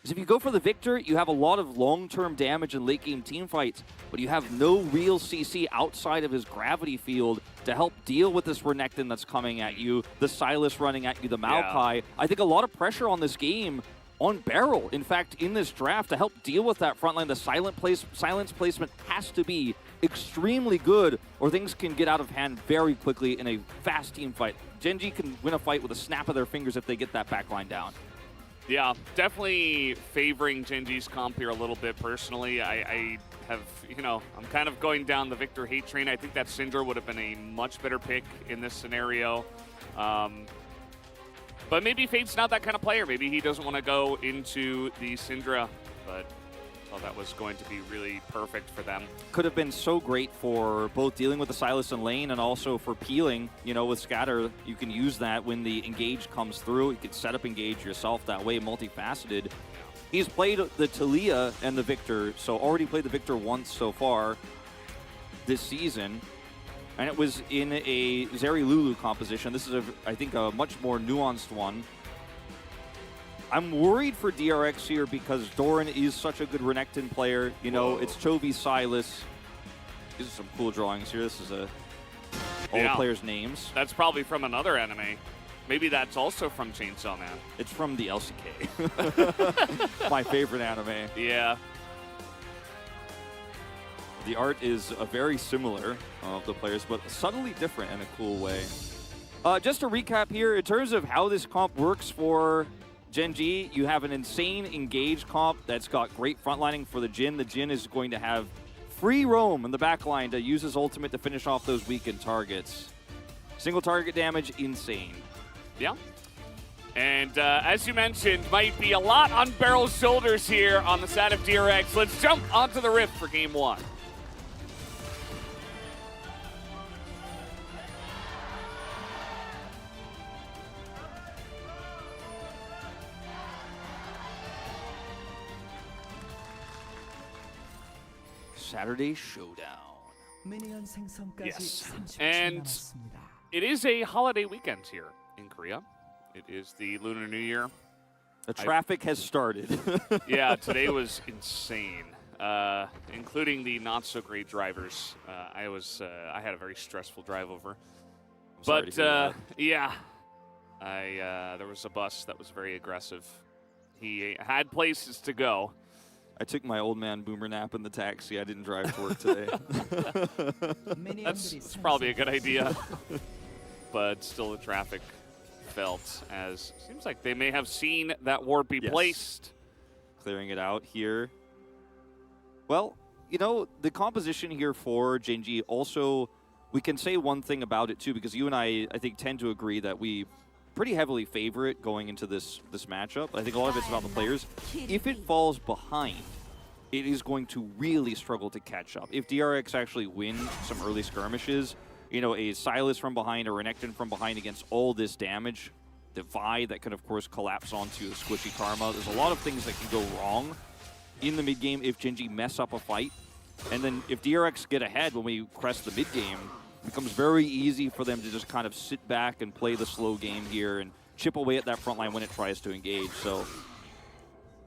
Because if you go for the Victor, you have a lot of long-term damage in late-game teamfights, but you have no real CC outside of his gravity field to help deal with this Renekton that's coming at you, the Sylas running at you, the Maokai. Yeah. I think a lot of pressure on this game on Beryl. In fact, in this draft, to help deal with that front line, the silence placement has to be extremely good, or things can get out of hand very quickly in a fast team fight. Gen G can win a fight with a snap of their fingers if they get that backline down. Yeah, definitely favoring Gen G's comp here a little bit personally. I have, you know, I'm kind of going down the Victor hate train. I think that Syndra would have been a much better pick in this scenario. But maybe Fate's not that kind of player. Maybe he doesn't want to go into the Syndra, but I thought that was going to be really perfect for them. Could have been so great for both dealing with the Sylas in lane and also for peeling. You know, with Scatter, you can use that when the engage comes through. You can set up engage yourself that way, multifaceted. He's played the Taliyah and the Victor, so already played the Victor once so far this season. And it was in a Zeri Lulu composition. This is, I think, a much more nuanced one. I'm worried for DRX here because Doran is such a good Renekton player. You know, it's Chovy, Sylas. These are some cool drawings here. This is all the players' names. That's probably from another anime. Maybe that's also from Chainsaw Man. It's from the LCK. My favorite anime. Yeah. The art is very similar of the players, but subtly different in a cool way. Just to recap here, in terms of how this comp works for Gen G, you have an insane engage comp that's got great frontlining for the Jhin. The Jhin is going to have free roam in the backline to use his ultimate to finish off those weakened targets. Single target damage, insane. Yeah. And as you mentioned, might be a lot on Beryl's shoulders here on the side of DRX. Let's jump onto the Rift for Game 1. Saturday Showdown. Yes, and it is a holiday weekend here in Korea. It is the Lunar New Year. The traffic has started. Yeah, today was insane, including the not-so-great drivers. I had a very stressful drive over. But, yeah, there was a bus that was very aggressive. He had places to go. I took my old man boomer nap in the taxi. I didn't drive to work today. That's probably a good idea. But still the traffic felt as seems like they may have seen that ward be placed. Clearing it out here. Well, you know, the composition here for Gen G also, we can say one thing about it too, because you and I think, tend to agree that we pretty heavily favor it going into this matchup. I think a lot of it's about the players. If it falls behind, it is going to really struggle to catch up. If DRX actually win some early skirmishes, you know, a Sylas from behind, a Renekton from behind against all this damage, the Vi that can, of course, collapse onto the squishy Karma. There's a lot of things that can go wrong in the mid-game if Gen G mess up a fight. And then if DRX get ahead when we crest the mid-game, it becomes very easy for them to just kind of sit back and play the slow game here and chip away at that front line when it tries to engage. So,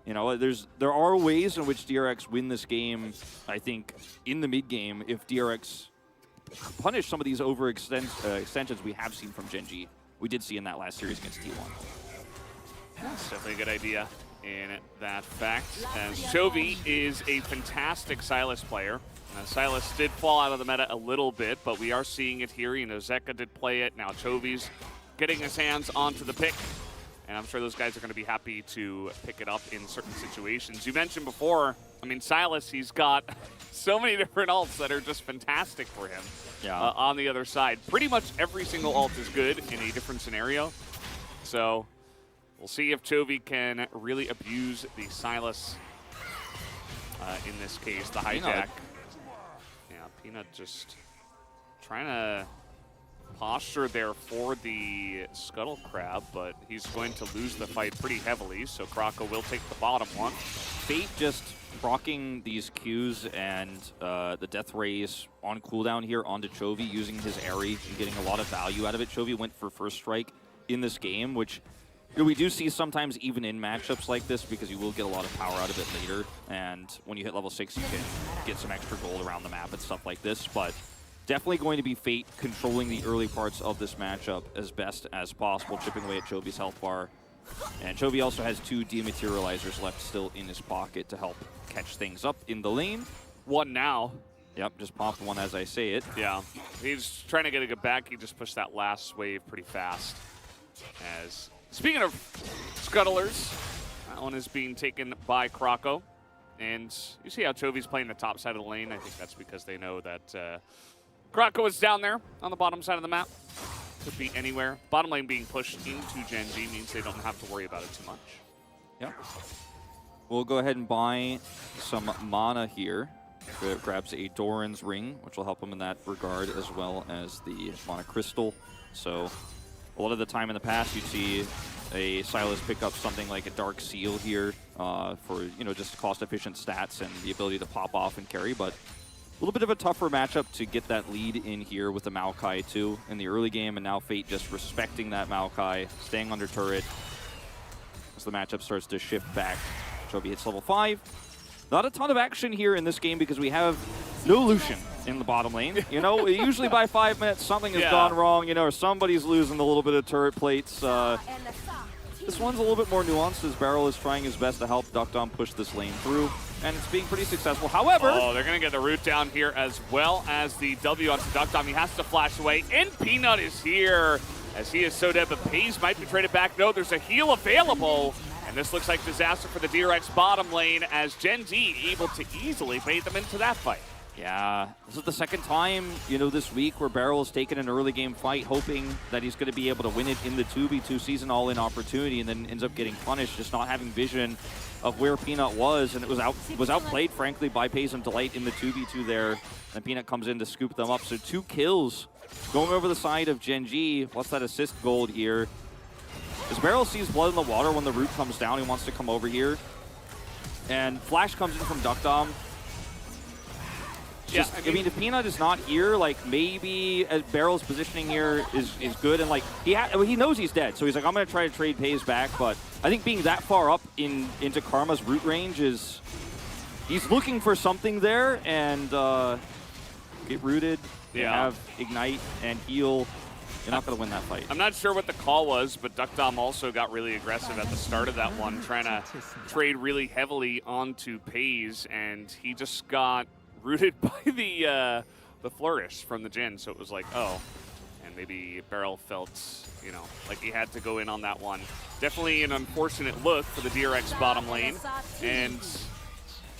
you know, there are ways in which DRX win this game, I think, in the mid-game if DRX punish some of these extensions we have seen from Gen G. We did see in that last series against T1. That's definitely a good idea in that fact, as Chovy is a fantastic Sylas player. Sylas did fall out of the meta a little bit, but we are seeing it here. You know, Zeka did play it. Now Chovy's getting his hands onto the pick, and I'm sure those guys are going to be happy to pick it up in certain situations. You mentioned before, I mean, Sylas, he's got so many different ults that are just fantastic for him on the other side. Pretty much every single ult is good in a different scenario. So we'll see if Chovy can really abuse the Sylas in this case, the hijack. Peanut just trying to posture there for the Scuttle Crab, but he's going to lose the fight pretty heavily, so Kraka will take the bottom one. Fate just proccing these Qs and the Death Rays on cooldown here onto Chovy, using his Airy and getting a lot of value out of it. Chovy went for first strike in this game, which we do see sometimes even in matchups like this, because you will get a lot of power out of it later, and when you hit level 6 you can get some extra gold around the map and stuff like this, but definitely going to be Fate controlling the early parts of this matchup as best as possible, chipping away at Chovy's health bar. And Chovy also has 2 dematerializers left still in his pocket to help catch things up in the lane. One now. Yep, just popped one as I say it. Yeah, he's trying to get it back. He just pushed that last wave pretty fast. As speaking of scuttlers, that one is being taken by Krako. And you see how Chovy's playing the top side of the lane. I think that's because they know that Krako is down there on the bottom side of the map. Could be anywhere. Bottom lane being pushed into Gen G means they don't have to worry about it too much. Yep. We'll go ahead and buy some mana here. Grabs a Doran's Ring, which will help him in that regard, as well as the Mana Crystal. So a lot of the time in the past, you'd see a Sylas pick up something like a Dark Seal here for, you know, just cost-efficient stats and the ability to pop off and carry, but a little bit of a tougher matchup to get that lead in here with the Maokai too in the early game, and now Fate just respecting that Maokai, staying under turret as the matchup starts to shift back. Chovy hits level 5. Not a ton of action here in this game because we have no Lucian in the bottom lane. You know, usually by 5 minutes something has gone wrong, you know, or somebody's losing a little bit of turret plates. This one's a little bit more nuanced as Barrel is trying his best to help Duckdom push this lane through, and it's being pretty successful. However... Oh, they're going to get the root down here as well as the W onto Duckdom. He has to flash away, and Peanut is here as he is so dead, but Paze might be traded back. No, there's a heal available, and this looks like disaster for the DRX bottom lane as Gen Z able to easily bait them into that fight. Yeah, this is the second time, you know, this week where Barrel has taken an early game fight hoping that he's going to be able to win it in the 2v2 season all-in opportunity, and then ends up getting punished, just not having vision of where Peanut was, and it was outplayed, frankly, by Paze and Delight in the 2v2 there, and Peanut comes in to scoop them up. So 2 kills going over the side of Gen G. What's that assist gold here? As Barrel sees blood in the water when the root comes down, he wants to come over here, and Flash comes in from Duckdom. Yeah, I mean, if Peanut is not here, like, maybe Barrel's positioning here is good, and like he knows he's dead, so he's like, I'm gonna try to trade Paze back. But I think being that far up into Karma's root range is, he's looking for something there, and get rooted. They have Ignite and heal. You're not gonna win that fight. I'm not sure what the call was, but Duckdom also got really aggressive at the start of that one, trying to trade really heavily onto Paze, and he just got rooted by the flourish from the Jhin, so it was like, oh, and maybe Barrel felt, you know, like he had to go in on that one. Definitely an unfortunate look for the DRX bottom lane, and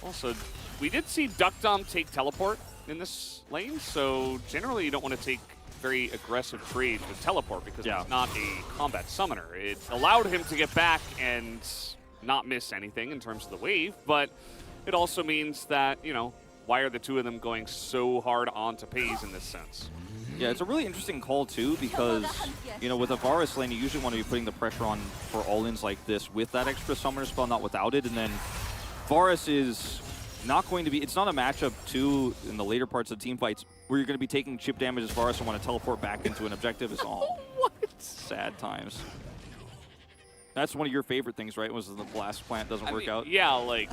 also we did see Duckdom take teleport in this lane, so generally you don't want to take very aggressive trades with teleport because it's not a combat summoner. It allowed him to get back and not miss anything in terms of the wave, but it also means that, you know, why are the two of them going so hard onto Paze in this sense? Yeah, it's a really interesting call too, because, you know, with a Varus lane, you usually want to be putting the pressure on for all-ins like this with that extra summoner spell, not without it. And then Varus is not going to be, it's not a matchup too in the later parts of team fights where you're going to be taking chip damage as Varus and want to teleport back into an objective. It's all sad times. That's one of your favorite things, right? Was the blast plant doesn't work out? Yeah, like,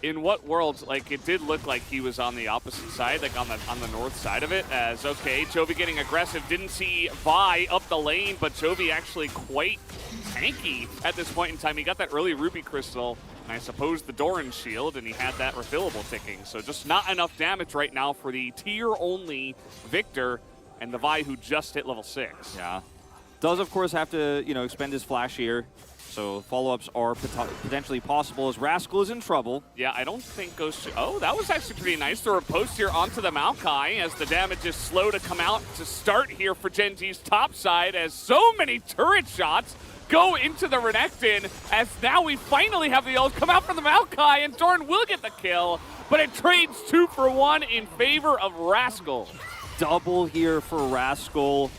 in what world, like, it did look like he was on the opposite side, like on the north side of it, as, okay, Chovy getting aggressive, didn't see Vi up the lane, but Chovy actually quite tanky at this point in time. He got that early Ruby Crystal, and I suppose the Doran Shield, and he had that refillable ticking, so just not enough damage right now for the tier-only Victor and the Vi who just hit level 6. Yeah. Does, of course, have to, you know, expend his flash here. So follow-ups are potentially possible as Rascal is in trouble. Yeah, I don't think goes to... Oh, that was actually pretty nice. Throw a post here onto the Maokai as the damage is slow to come out to start here for Gen G's top side as so many turret shots go into the Renekton as now we finally have the ult come out from the Maokai and Doran will get the kill, but it trades 2 for 1 in favor of Rascal. Double here for Rascal.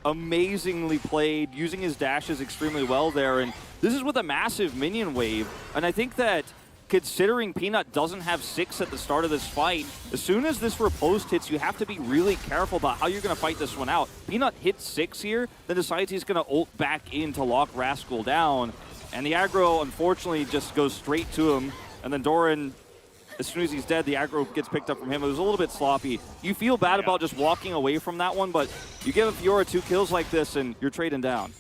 Amazingly played, using his dashes extremely well there, and this is with a massive minion wave, and I think that considering Peanut doesn't have 6 at the start of this fight, as soon as this riposte hits, you have to be really careful about how you're going to fight this one out. Peanut hits 6 here, then decides he's going to ult back in to lock Rascal down, and the aggro, unfortunately, just goes straight to him, and then Doran, as soon as he's dead, the aggro gets picked up from him. It was a little bit sloppy. You feel bad about just walking away from that one, but you give Fiora 2 kills like this, and you're trading down.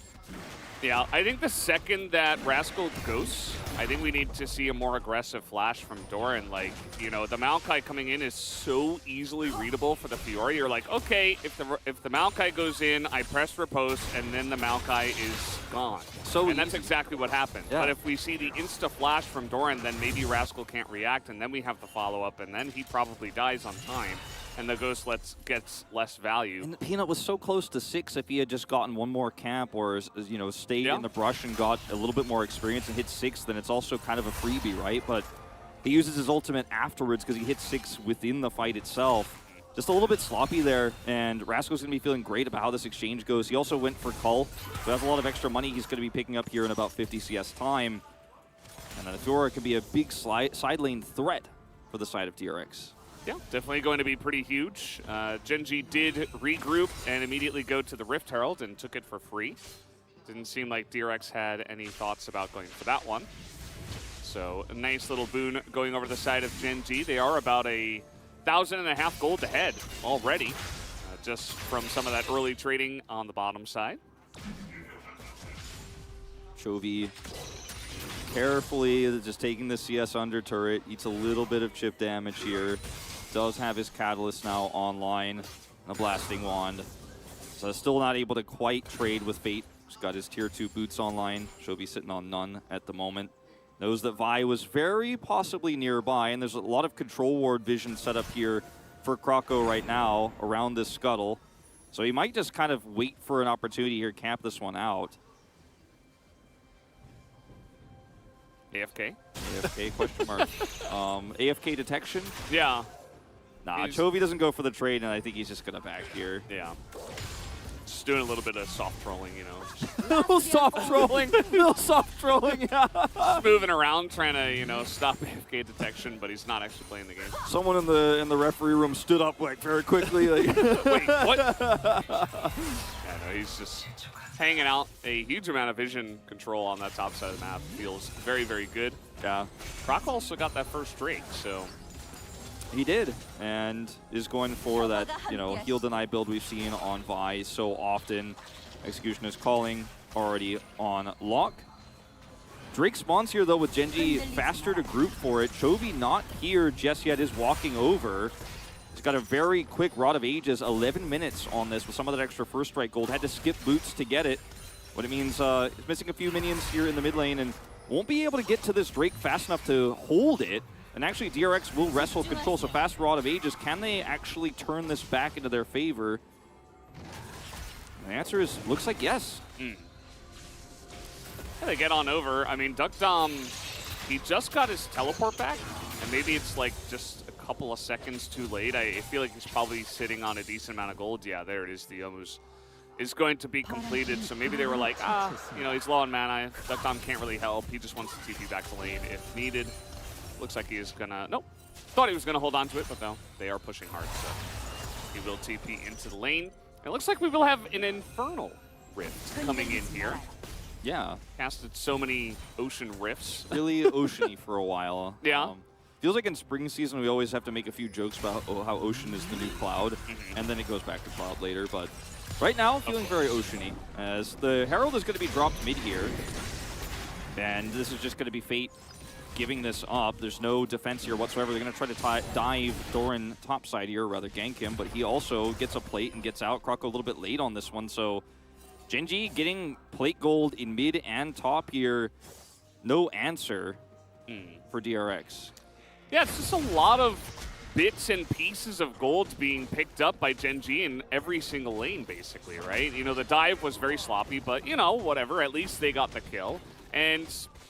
Yeah, I think the second that Rascal ghosts, I think we need to see a more aggressive flash from Doran. Like, you know, the Maokai coming in is so easily readable for the Fiora. You're like, okay, if the Maokai goes in, I press riposte, and then the Maokai is gone. And that's exactly what happened. Yeah. But if we see the insta flash from Doran, then maybe Rascal can't react, and then we have the follow-up, and then he probably dies on time. And the Ghost gets less value. And Peanut was so close to 6 if he had just gotten one more camp or, you know, stayed in the brush and got a little bit more experience and hit 6, then it's also kind of a freebie, right? But he uses his ultimate afterwards because he hit 6 within the fight itself. Just a little bit sloppy there, and Rascal's going to be feeling great about how this exchange goes. He also went for Cull, so has a lot of extra money he's going to be picking up here in about 50 CS time. And then Fiora could be a big side lane threat for the side of DRX. Yeah, definitely going to be pretty huge. Gen.G did regroup and immediately go to the Rift Herald and took it for free. Didn't seem like DRX had any thoughts about going for that one. So a nice little boon going over the side of Gen.G. They are about 1,500 gold ahead already, just from some of that early trading on the bottom side. Chovy carefully just taking the CS under turret, eats a little bit of chip damage here. Does have his Catalyst now online, and a Blasting Wand. So still not able to quite trade with Fate. He's got his tier 2 boots online. Chovy sitting on none at the moment. Knows that Vi was very possibly nearby, and there's a lot of control ward vision set up here for Kroko right now around this scuttle. So he might just kind of wait for an opportunity here, camp this one out. AFK? AFK, question mark. AFK detection? Yeah. Nah, Chovy doesn't go for the trade, and I think he's just going to back here. Yeah. Just doing a little bit of soft trolling, you know. Little soft trolling. Little soft trolling, yeah. Just moving around, trying to, you know, stop AFK detection, but he's not actually playing the game. Someone in the referee room stood up like very quickly. Like wait, what? Yeah, no, he's just hanging out. A huge amount of vision control on that top side of the map. Feels very, very good. Yeah. Croc also got that first Drake, so. He did, and is going for that, you know, heal deny build we've seen on Vi so often. Executioner's Calling already on lock. Drake spawns here, though, with Gen.G faster to group for it. Chovy not here just yet, is walking over. He's got a very quick Rod of Ages, 11 minutes on this with some of that extra first strike gold. Had to skip boots to get it. What it means, he's missing a few minions here in the mid lane and won't be able to get to this Drake fast enough to hold it. And actually, DRX will wrestle control, so fast Rod of Ages. Can they actually turn this back into their favor? And the answer is, looks like yes. Yeah, they get on over. I mean, Duck Dom, he just got his teleport back, and maybe it's like just a couple of seconds too late. I feel like he's probably sitting on a decent amount of gold. Yeah, there it is. The Yomu's is going to be completed, so maybe they were like, you know, he's low on mana. Duck Dom can't really help. He just wants to TP back to lane if needed. Looks like he is gonna, nope. Thought he was gonna hold on to it, but no, they are pushing hard, so he will TP into the lane. It looks like we will have an Infernal Rift coming in here. Yeah. Casted so many Ocean Rifts. Really oceany for a while. Yeah. Feels like in spring season we always have to make a few jokes about how Ocean is the new Cloud, and then it goes back to Cloud later, but right now feeling very oceany, as the Herald is gonna be dropped mid here, and this is just gonna be Fate giving this up. There's no defense here whatsoever. They're going to try to dive Doran topside here, or rather gank him, but he also gets a plate and gets out. Kroko a little bit late on this one, so Gen.G getting plate gold in mid and top here. No answer for DRX. Yeah, it's just a lot of bits and pieces of gold being picked up by Gen.G in every single lane, basically, right? You know, the dive was very sloppy, but, you know, whatever. At least they got the kill. And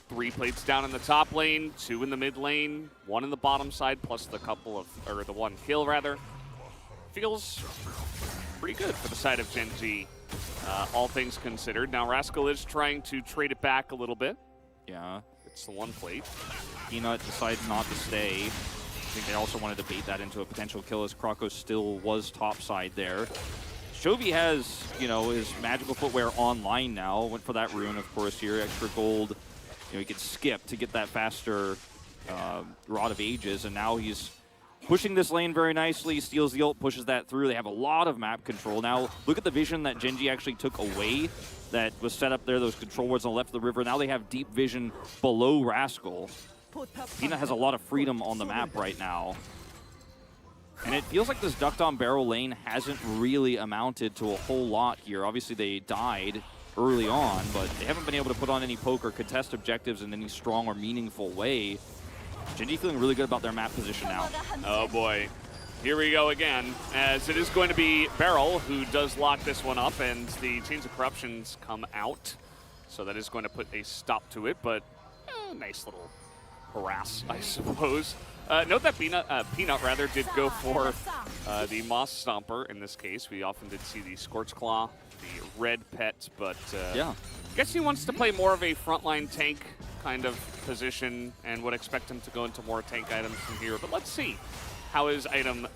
3 plates down in the top lane, 2 in the mid lane, 1 in the bottom side, plus the couple of, or the 1 kill rather. Feels pretty good for the side of Gen.G, all things considered. Now Rascal is trying to trade it back a little bit. Yeah. It's the one plate. Peanut decides not to stay. I think they also wanted to bait that into a potential kill as Krako still was topside there. Chovy has, you know, his magical footwear online now. Went for that rune, of course, here. Extra gold. You know, he could skip to get that faster Rod of Ages, and now he's pushing this lane very nicely. Steals the ult, pushes that through. They have a lot of map control. Now, look at the vision that Gen.G actually took away that was set up there, those control wards on the left of the river. Now they have deep vision below Rascal. Peanut has a lot of freedom on the map right now. And it feels like this ducked on barrel lane hasn't really amounted to a whole lot here. Obviously, they died early on, but they haven't been able to put on any poke or contest objectives in any strong or meaningful way. Gen.G feeling really good about their map position now. Oh boy, here we go again, as it is going to be Beryl who does lock this one up, and the Chains of Corruptions come out. So that is going to put a stop to it, but nice little harass, I suppose. Note that Peanut did go for the Moss Stomper in this case. We often did see the Scorch Claw, the red pet, but yeah, I guess he wants to play more of a frontline tank kind of position and would expect him to go into more tank items from here. But let's see how his item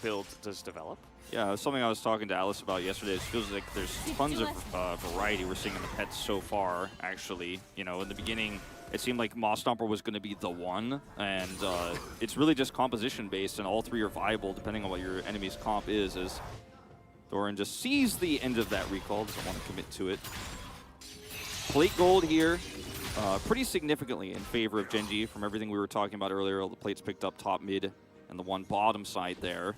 build does develop. Yeah, something I was talking to Alice about yesterday. It feels like there's tons of variety we're seeing in the pets so far, actually. You know, in the beginning, it seemed like Moss Stomper was going to be the one, and it's really just composition-based, and all three are viable depending on what your enemy's comp is, as Doran just sees the end of that recall, doesn't want to commit to it. Plate gold here, pretty significantly in favor of Gen.G from everything we were talking about earlier. All the plates picked up top mid and the one bottom side there.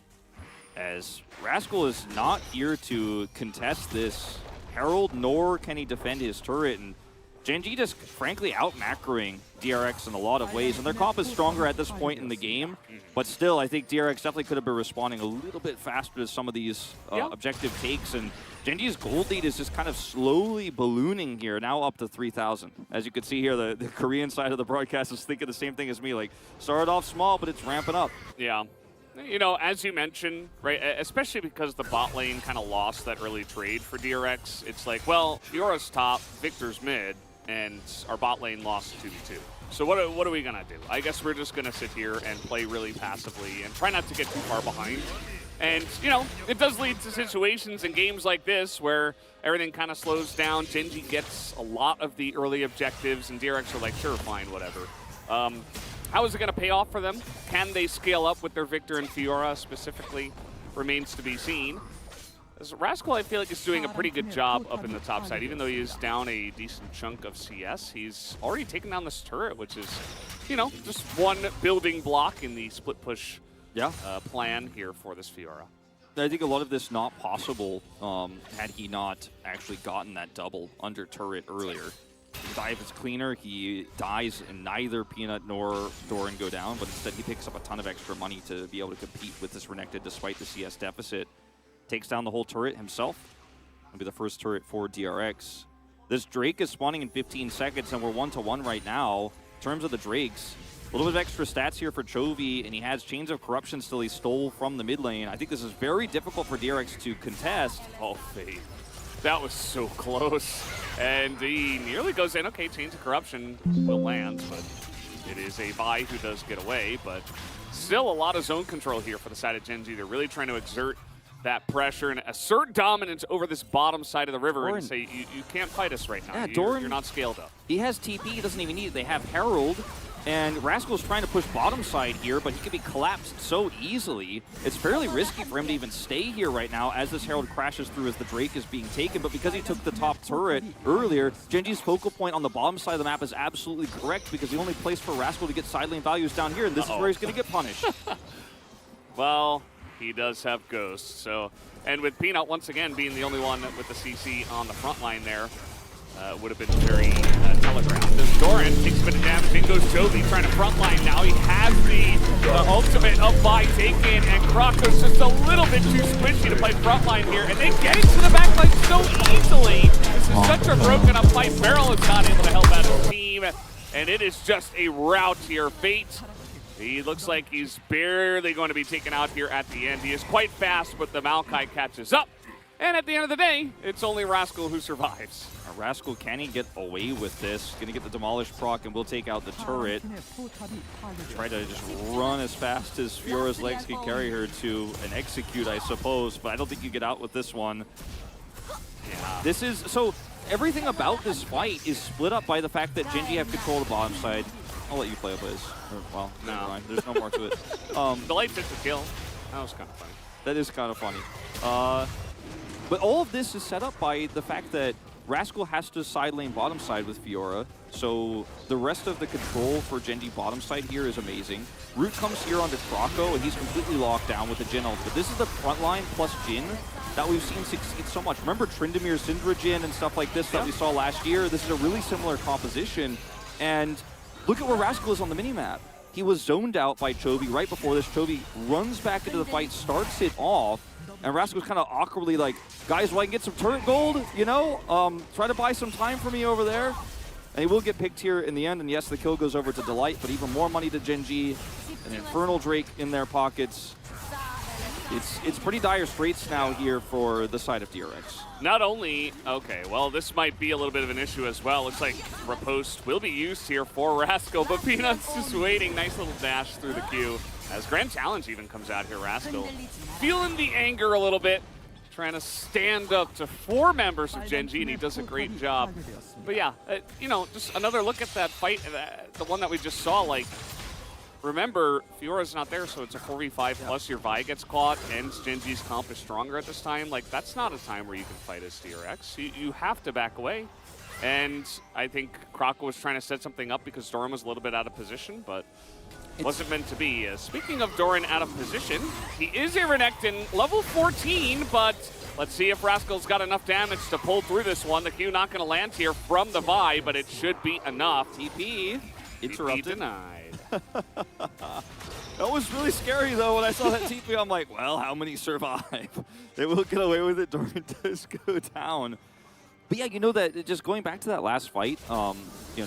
As Rascal is not here to contest this Herald, nor can he defend his turret, and Gen.G just frankly out-macroing DRX in a lot of ways, and their comp is stronger at this point in the game, but still, I think DRX definitely could have been responding a little bit faster to some of these objective takes, and Gen.G's gold lead is just kind of slowly ballooning here, now up to 3,000. As you can see here, the Korean side of the broadcast is thinking the same thing as me, like, started off small, but it's ramping up. Yeah. You know, as you mentioned, right, especially because the bot lane kind of lost that early trade for DRX, it's like, well, Fiora's top, Victor's mid, and our bot lane lost 2v2. So what are we going to do? I guess we're just going to sit here and play really passively and try not to get too far behind. And, you know, it does lead to situations in games like this where everything kind of slows down. Gen.G gets a lot of the early objectives, and DRX are like, sure, fine, whatever. How is it going to pay off for them? Can they scale up with their Victor and Fiora specifically? Remains to be seen. As Rascal, I feel like, is doing a pretty good job up in the top side. Even though he is down a decent chunk of CS, he's already taken down this turret, which is, you know, just one building block in the split push plan here for this Fiora. I think a lot of this not possible had he not actually gotten that double under turret earlier. His dive is cleaner, he dies, and neither Peanut nor Doran go down, but instead he picks up a ton of extra money to be able to compete with this Renekton despite the CS deficit. Takes down the whole turret himself. It'll be the first turret for DRX. This Drake is spawning in 15 seconds, and we're 1-1 right now. In terms of the Drakes, a little bit of extra stats here for Chovy, and he has Chains of Corruption still he stole from the mid lane. I think this is very difficult for DRX to contest. Oh, Fate. That was so close. And he nearly goes in. Okay, Chains of Corruption will land, but it is a Vi who does get away. But still a lot of zone control here for the side of Gen.G. They're really trying to exert that pressure and assert dominance over this bottom side of the river and say, you can't fight us right now. Yeah, you're not scaled up. He has TP, he doesn't even need it. They have Herald, and Rascal's trying to push bottom side here, but he can be collapsed so easily. It's fairly risky for him to even stay here right now as this Herald crashes through as the Drake is being taken, but because he took the top turret earlier, Gen.G's focal point on the bottom side of the map is absolutely correct because the only place for Rascal to get side lane value is down here, and this is where he's going to get punished. Well, he does have Ghost, so, and with Peanut once again being the only one with the CC on the front line there, would have been very telegraphed. As Doran takes a bit of damage, in goes Chovy trying to frontline now. He has the ultimate up by taken, and Krako's just a little bit too squishy to play frontline here, and they get into the backline so easily. This is such a broken up fight. Beryl is not able to help out his team, and it is just a rout here. Fate, he looks like he's barely going to be taken out here at the end. He is quite fast, but the Maokai catches up. And at the end of the day, it's only Rascal who survives. Rascal, can he get away with this? Gonna get the Demolish proc and we'll take out the turret. Try to just run as fast as Fiora's legs can carry her to an execute, I suppose, but I don't think you get out with this one. Yeah. This is, so everything about this fight is split up by the fact that Genji have control of the bottom side. I'll let you play, Blaze. Well, no. never mind. There's no more to it. The light took the kill. That was kind of funny. That is kind of funny. But all of this is set up by the fact that Rascal has to side lane bottom side with Fiora, so the rest of the control for Genji bottom side here is amazing. Root comes here onto Croco, and he's completely locked down with the Jin ult. But this is the front line plus Jin that we've seen succeed so much. Remember Tryndamere Syndra Jin and stuff like this that we saw last year? This is a really similar composition, and look at where Rascal is on the minimap. He was zoned out by Chovy right before this. Chovy runs back into the fight, starts it off, and Rascal's kind of awkwardly like, guys, well, I can get some turret gold, you know? Try to buy some time for me over there. And he will get picked here in the end, and yes, the kill goes over to Delight, but even more money to Genji, an Infernal Drake in their pockets. It's pretty dire straits now here for the side of DRX. Not only, okay, well, this might be a little bit of an issue as well. Looks like Riposte will be used here for Rascal, but Peanut's just waiting. Nice little dash through the queue. As Grand Challenge even comes out here, Rascal feeling the anger a little bit, trying to stand up to 4 members of Genji, and he does a great job. But yeah, you know, just another look at that fight, the one that we just saw, like, remember, Fiora's not there, so it's a 4v5 plus your Vi gets caught, and Genji's comp is stronger at this time. Like, that's not a time where you can fight as DRX. You have to back away. And I think Croco was trying to set something up because Doran was a little bit out of position, but wasn't meant to be. Speaking of Doran out of position, he is a Renekton, level 14, but let's see if Rascal's got enough damage to pull through this one. The Q not going to land here from the Vi, but it should be enough. TP interrupted. TP denied. That was really scary, though. When I saw that TP, I'm like, well, how many survive? They will get away with it. Doran does go down. But yeah, you know that just going back to that last fight, you know,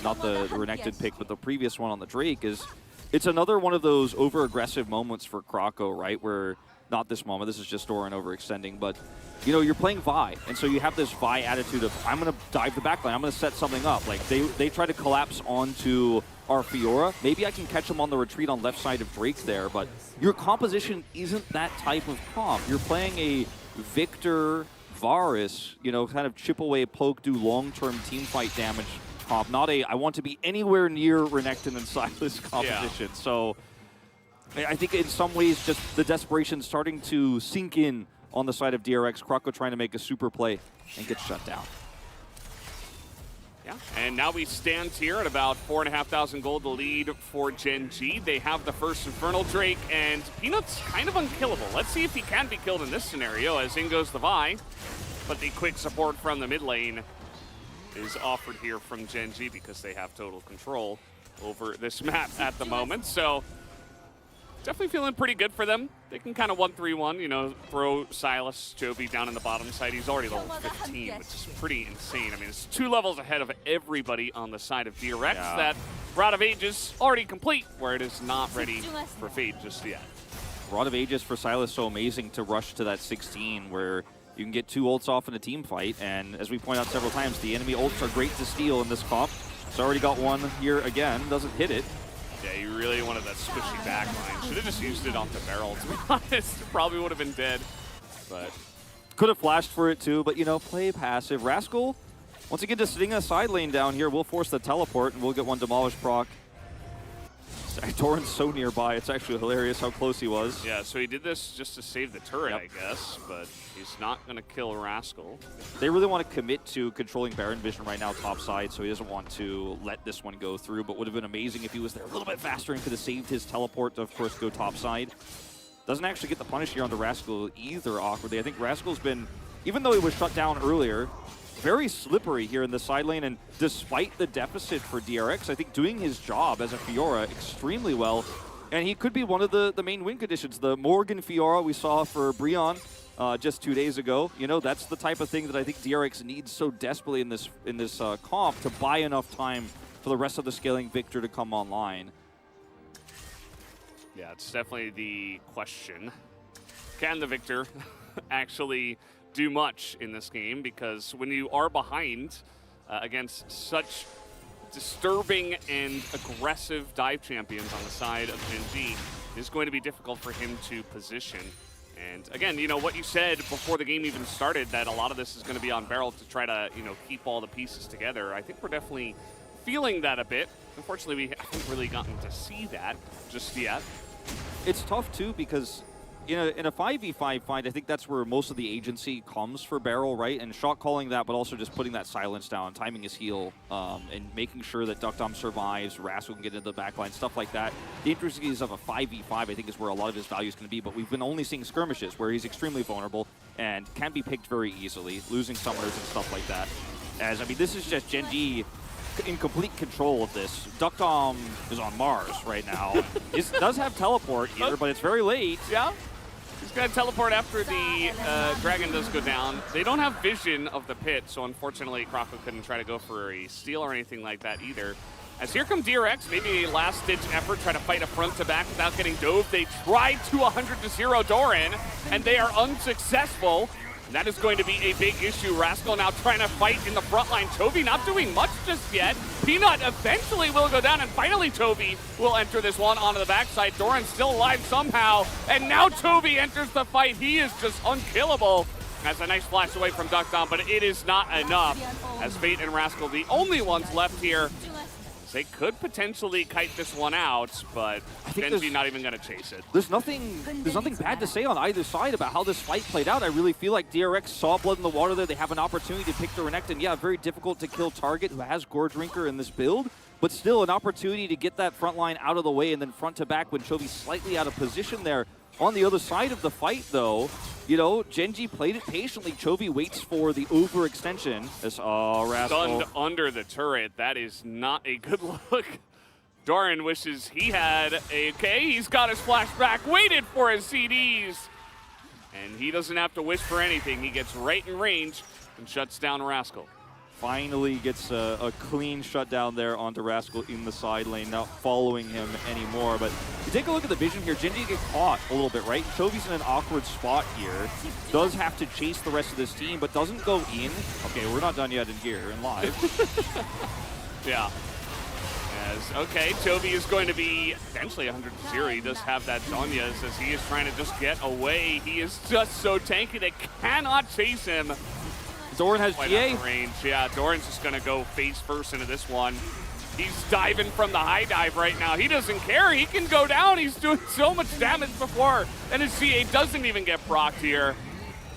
not the Renekton pick, but the previous one on the Drake is, it's another one of those over-aggressive moments for Croco, right? Where, not this moment, this is just Doran overextending, but, you know, you're playing Vi, and so you have this Vi attitude of, I'm going to dive the backline, I'm going to set something up. Like, they try to collapse onto our Fiora. Maybe I can catch them on the retreat on left side of Drake there, but your composition isn't that type of comp. You're playing a Victor Varus, you know, kind of chip away, poke, do long-term team fight damage comp, not a I want to be anywhere near Renekton and Sylas composition. Yeah. So I think in some ways just the desperation starting to sink in on the side of DRX. Croco trying to make a super play and get shut down. Yeah, and now we stand here at about 4,500 gold, the lead for Genji. They have the first Infernal Drake, and Peanut's kind of unkillable. Let's see if he can be killed in this scenario, as in goes the Vi. But the quick support from the mid lane is offered here from Genji because they have total control over this map at the moment. So definitely feeling pretty good for them. They can kind of 1-3-1, you know, throw Sylas, Joby down in the bottom side. He's already level 15, which is pretty insane. I mean, it's 2 levels ahead of everybody on the side of DRX. Yeah. That Rod of Ages already complete, where it is not ready for Fade just yet. Rod of Ages for Sylas so amazing to rush to that 16, where you can get 2 ults off in a team fight, and as we point out several times, the enemy ults are great to steal in this comp. It's already got one here again, doesn't hit it. Yeah, you really wanted that squishy backline. Should have just used it off the barrel, to be honest. Probably would have been dead, but... Could have flashed for it too, but you know, play passive. Rascal, once again, just sitting in a side lane down here, we'll force the teleport, and we'll get one Demolish proc. Doran's so nearby, it's actually hilarious how close he was. Yeah, so he did this just to save the turret, I guess, but he's not going to kill Rascal. They really want to commit to controlling Baron Vision right now top side, so he doesn't want to let this one go through, but would have been amazing if he was there a little bit faster and could have saved his teleport to, of course, go top side. Doesn't actually get the punish here onto Rascal either, awkwardly. I think Rascal's been, even though he was shut down earlier, very slippery here in the side lane, and despite the deficit for DRX, I think doing his job as a Fiora extremely well, and he could be one of the main win conditions. The Morgan Fiora we saw for Brion just 2 days ago, you know, that's the type of thing that I think DRX needs so desperately in this comp to buy enough time for the rest of the scaling Victor to come online. Yeah, it's definitely the question. Can the Victor actually do much in this game, because when you are behind against such disturbing and aggressive dive champions on the side of Gen.G, it's going to be difficult for him to position. And again, you know, what you said before the game even started, that a lot of this is going to be on Beryl to try to, you know, keep all the pieces together. I think we're definitely feeling that a bit. Unfortunately, we haven't really gotten to see that just yet. It's tough, too, because in a 5v5 fight, I think that's where most of the agency comes for Beryl, right? And shot calling that, but also just putting that silence down, timing his heal, and making sure that Duckdom survives, Rascal can get into the backline, stuff like that. The intricacies of a 5v5, I think, is where a lot of his value is going to be, but we've been only seeing skirmishes where he's extremely vulnerable and can be picked very easily, losing summoners and stuff like that. As, I mean, this is just Gen.G in complete control of this. Duckdom is on Mars right now. It does have teleport here, but it's very late. Yeah. He's going to teleport after the dragon does go down. They don't have vision of the pit, so unfortunately Croco couldn't try to go for a steal or anything like that either. As here come DRX, maybe a last-ditch effort, try to fight a front-to-back without getting dove. They tried to 100-0 Doran, and they are unsuccessful. And that is going to be a big issue. Rascal now trying to fight in the front line. Toby not doing much just yet. Peanut eventually will go down, and finally Toby will enter this one onto the backside. Doran's still alive somehow, and now Toby enters the fight. He is just unkillable. That's a nice flash away from Duckdom, but it is not enough, as Fate and Rascal, the only ones left here. They could potentially kite this one out, but Gen.G not even going to chase it. There's nothing bad to say on either side about how this fight played out. I really feel like DRX saw blood in the water there. They have an opportunity to pick the Renekton. Yeah, very difficult to kill target who has Gorge Rinker in this build, but still an opportunity to get that front line out of the way and then front to back when Chovy's slightly out of position there. On the other side of the fight, though, you know, Gen.G played it patiently. Chovy waits for the overextension. As, Rascal. Stunned under the turret. That is not a good look. Doran wishes he had a... Okay, he's got his flashback, waited for his CDs. And he doesn't have to wish for anything. He gets right in range and shuts down Rascal. Finally gets a clean shutdown there onto Rascal in the side lane, not following him anymore. But you take a look at the vision here, Gen.G get caught a little bit, right? Chovy's in an awkward spot here. Does have to chase the rest of this team, but doesn't go in. Okay, we're not done yet in here, in live. Yeah. Okay, Chovy is going to be eventually 100-0. He does have that Zhonya's as he is trying to just get away. He is just so tanky they cannot chase him. Doran has GA. Range. Yeah, Doran's just going to go face first into this one. He's diving from the high dive right now. He doesn't care. He can go down. He's doing so much damage before. And his GA doesn't even get procced here.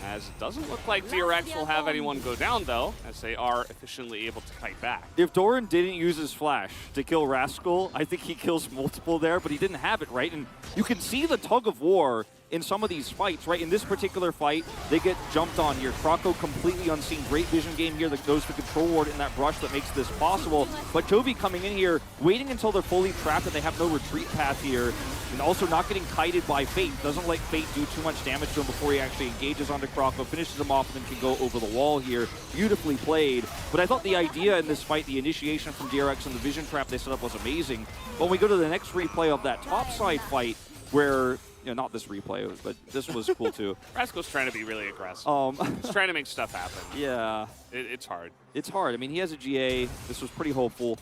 As it doesn't look like DRX will have anyone go down, though, as they are efficiently able to fight back. If Doran didn't use his flash to kill Rascal, I think he kills multiple there, but he didn't have it, right? And you can see the tug of war in some of these fights, right? In this particular fight, they get jumped on here. Croco completely unseen. Great vision game here that goes to control ward in that brush that makes this possible. But Chovy coming in here, waiting until they're fully trapped and they have no retreat path here, and also not getting kited by Fate. Doesn't let Fate do too much damage to him before he actually engages onto Croco, finishes him off, and then can go over the wall here. Beautifully played. But I thought the idea in this fight, the initiation from DRX and the vision trap they set up was amazing. When we go to the next replay of that topside fight, where... You know, not this replay, but this was cool too. Rascal's trying to be really aggressive. He's trying to make stuff happen. Yeah. It's hard. It's hard. I mean, he has a GA. This was pretty hopeful.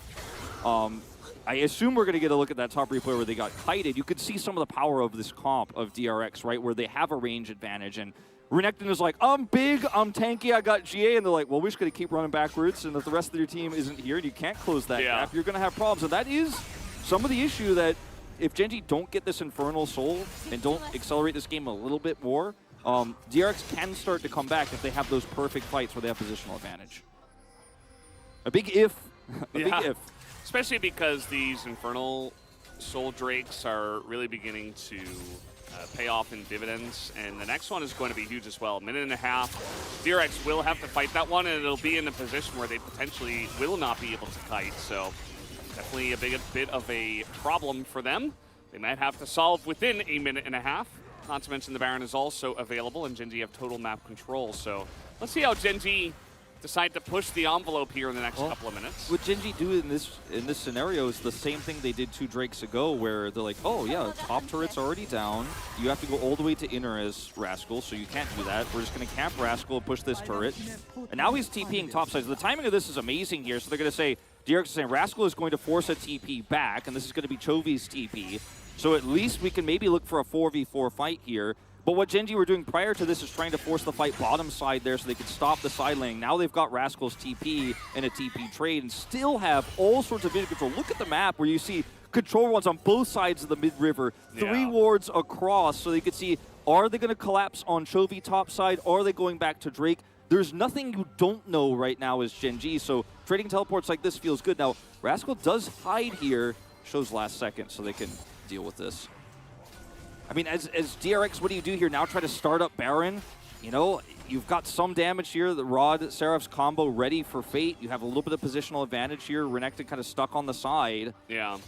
I assume we're going to get a look at that top replay where they got kited. You could see some of the power of this comp of DRX, right, where they have a range advantage. And Renekton is like, I'm big, I'm tanky, I got GA. And they're like, well, we're just going to keep running backwards. And if the rest of your team isn't here and you can't close that gap, you're going to have problems. And that is some of the issue that if Gen.G don't get this Infernal Soul and don't accelerate this game a little bit more, DRX can start to come back if they have those perfect fights where they have positional advantage. A big if. Big if. Especially because these Infernal Soul Drakes are really beginning to pay off in dividends. And the next one is going to be huge as well. 1.5 minutes. DRX will have to fight that one, and it'll be in a position where they potentially will not be able to kite. So definitely a big bit of a problem for them. They might have to solve within 1.5 minutes. Not to mention the Baron is also available, and Gen.G have total map control. So let's see how Gen.G decide to push the envelope here in the next couple of minutes. What Gen G do in this scenario is the same thing they did 2 Drakes ago, where they're like, oh yeah, top turret's already down. You have to go all the way to inner as Rascal, so you can't do that. We're just going to camp Rascal and push this turret. And now he's TPing topside. So the timing of this is amazing here. So they're going to say, DRX is saying Rascal is going to force a TP back, and this is going to be Chovy's TP. So at least we can maybe look for a 4v4 fight here. But what Gen G were doing prior to this is trying to force the fight bottom side there so they could stop the side lane. Now they've got Rascal's TP and a TP trade and still have all sorts of vision control. Look at the map where you see control runs on both sides of the mid-river, 3 wards across, so they could see, are they going to collapse on Chovy top side? Are they going back to Drake? There's nothing you don't know right now as Gen G, so trading teleports like this feels good. Now, Rascal does hide here, shows last second, so they can deal with this. I mean, as DRX, what do you do here? Now try to start up Baron. You know, you've got some damage here. The Rod Seraph's combo ready for Fate. You have a little bit of positional advantage here. Renekton kind of stuck on the side. Yeah.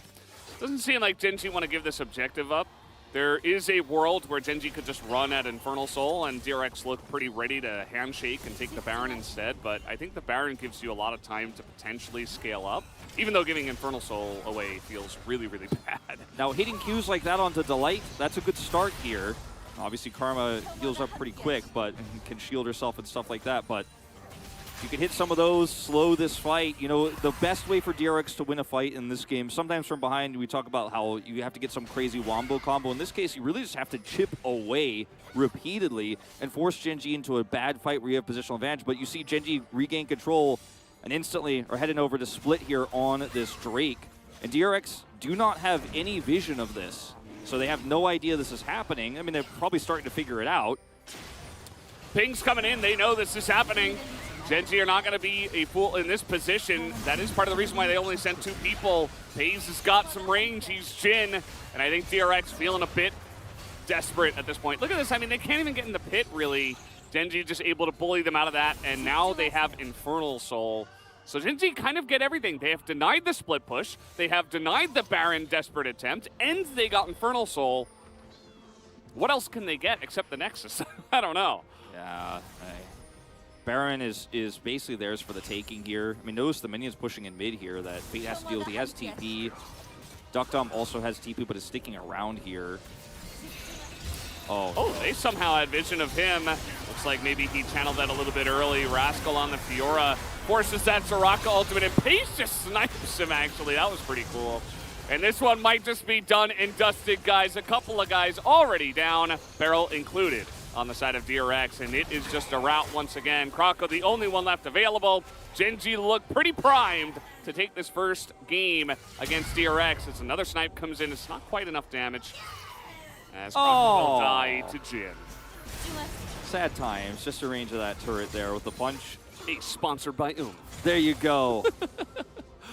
Doesn't seem like Gen G want to give this objective up. There is a world where Gen G could just run at Infernal Soul and DRX look pretty ready to handshake and take the Baron instead, but I think the Baron gives you a lot of time to potentially scale up, even though giving Infernal Soul away feels really, really bad. Now, hitting Qs like that onto Delight, that's a good start here. Obviously, Karma heals up pretty quick, but can shield herself and stuff like that, but you can hit some of those, slow this fight. You know, the best way for DRX to win a fight in this game, sometimes from behind, we talk about how you have to get some crazy wombo combo. In this case, you really just have to chip away repeatedly and force Gen G into a bad fight where you have positional advantage. But you see Gen G regain control and instantly are heading over to split here on this Drake. And DRX do not have any vision of this. So they have no idea this is happening. I mean, they're probably starting to figure it out. Ping's coming in. They know this is happening. Gen G are not going to be a fool in this position. That is part of the reason why they only sent 2 people. FaZe has got some range. He's Jhin. And I think DRX feeling a bit desperate at this point. Look at this. I mean, they can't even get in the pit, really. Gen G just able to bully them out of that. And now they have Infernal Soul. So Gen G kind of get everything. They have denied the split push. They have denied the Baron desperate attempt. And they got Infernal Soul. What else can they get except the Nexus? I don't know. Yeah, Baron is basically theirs for the taking here. I mean, notice the minions pushing in mid here that Fate has to deal with. He has TP. Duckdom also has TP, but is sticking around here. Oh, they somehow had vision of him. Looks like maybe he channeled that a little bit early. Rascal on the Fiora forces that Soraka ultimate, and Pace just snipes him, actually. That was pretty cool. And this one might just be done and dusted, guys. A couple of guys already down, Barrel included, on the side of DRX, and it is just a rout once again. Krako, the only one left available. Gen G look pretty primed to take this first game against DRX. As another snipe comes in, it's not quite enough damage. As Krako will die to Jhin. Sad times, just a range of that turret there with the punch. A sponsored by There you go.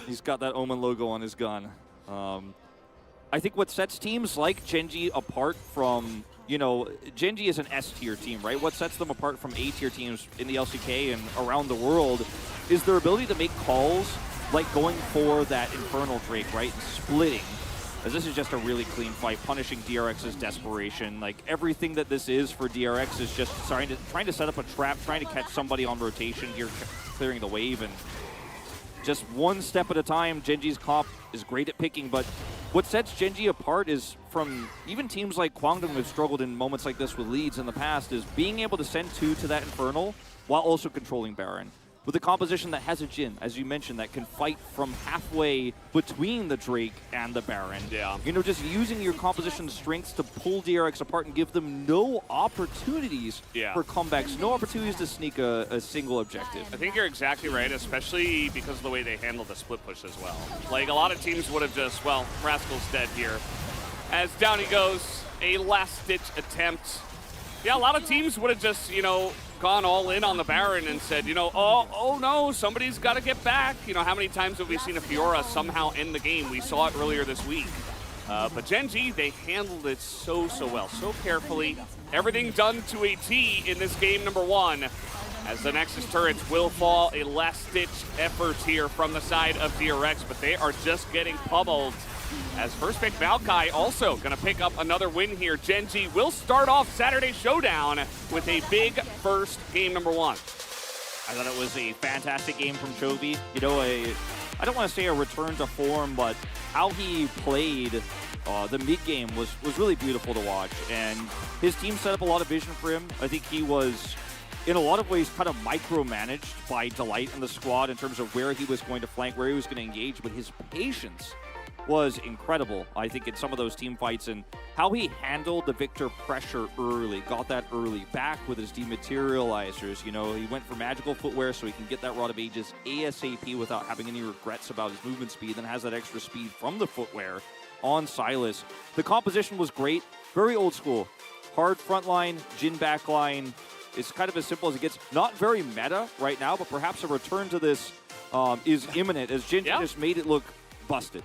He's got that Omen logo on his gun. I think what sets teams like Gen G apart from, you know, Gen G is an S-tier team, right? What sets them apart from A-tier teams in the LCK and around the world is their ability to make calls like going for that Infernal Drake, right? And splitting. As this is just a really clean fight, punishing DRX's desperation. Like, everything that this is for DRX is just trying to set up a trap, trying to catch somebody on rotation here, clearing the wave, and just one step at a time. Gen G's comp is great at picking, but what sets Gen G apart is from even teams like Kwangdong who have struggled in moments like this with leads in the past is being able to send 2 to that Infernal while also controlling Baron. With a composition that has a Jhin, as you mentioned, that can fight from halfway between the Drake and the Baron. Yeah. You know, just using your composition strengths to pull DRX apart and give them no opportunities for comebacks, no opportunities to sneak a single objective. I think you're exactly right, especially because of the way they handled the split push as well. Like, a lot of teams would have just, well, Rascal's dead here. As down he goes, a last-ditch attempt. Yeah, a lot of teams would have just, you know, gone all in on the Baron and said, you know, oh no, somebody's got to get back. You know, how many times have we seen a Fiora somehow end the game? We saw it earlier this week. But Gen G, they handled it so well, so carefully. Everything done to a T in this game number 1. As the Nexus turrets will fall, a last-ditch effort here from the side of DRX, but they are just getting pummeled. As first pick Maokai also going to pick up another win here. Gen G will start off Saturday Showdown with a big first game number 1. I thought it was a fantastic game from Chovy. You know, I don't want to say a return to form, but how he played the mid-game was really beautiful to watch. And his team set up a lot of vision for him. I think he was, in a lot of ways, kind of micromanaged by Delight and the squad in terms of where he was going to flank, where he was going to engage, but his patience was incredible, I think, in some of those team fights, and how he handled the Victor pressure early, got that early, back with his dematerializers. You know, he went for magical footwear so he can get that Rod of Ages ASAP without having any regrets about his movement speed, then has that extra speed from the footwear on Silas. The composition was great, very old school. Hard front line, Jhin back line. It's kind of as simple as it gets. Not very meta right now, but perhaps a return to this is imminent, as Jhin just made it look busted.